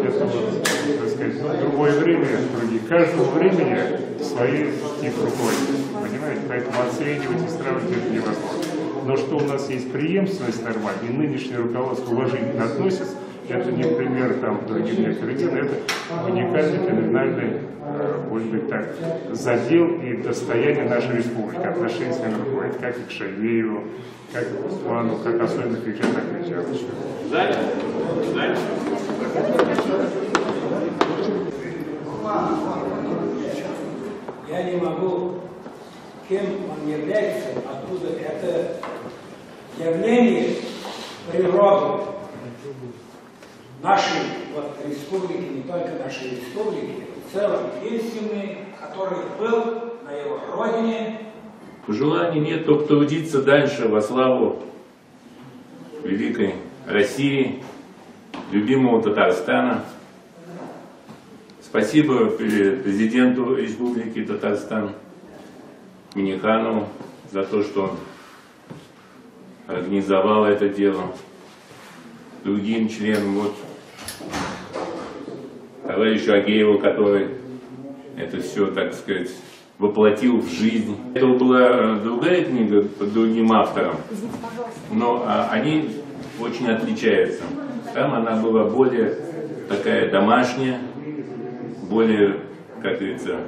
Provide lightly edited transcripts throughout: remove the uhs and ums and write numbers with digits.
Это вот, так сказать, другое время, каждому времени свои тип руководителей, понимаете? Поэтому оценивать и сравнивать это невозможно. Но что у нас есть преемственность нормальная, и нынешнее руководство уважительно относится, это не пример там другим некоторым делам, это уникальный, феноменальный, может быть так, задел и достояние нашей республики, отношения с нами руководителями, как и к Шайвееву, как и к Усману, как особенно к Ильичу Ахмедчановичу. Я не могу, кем он является, откуда это явление природы нашей вот, республики, не только нашей республики, в целом истинный, который был на его родине. Желания нет только трудиться дальше во славу великой России, любимого Татарстана. Спасибо президенту Республики Татарстан Минниханову за то, что он организовал это дело. Другим членам, вот, товарищу Агееву, который это все, так сказать, воплотил в жизнь. Это была другая книга под другим автором, но они очень отличаются. Там она была более такая домашняя, более, как говорится,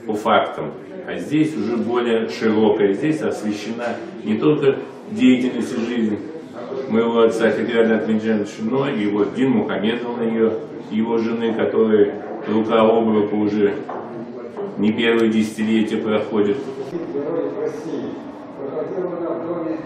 по фактам. А здесь уже более широкая. Здесь освещена не только деятельность и жизнь моего отца Федерального Ахмеджановича, но и вот Дин Мухамедовна, его жены, которые рука об руку уже не первое десятилетие проходят. Герой России проходила на доме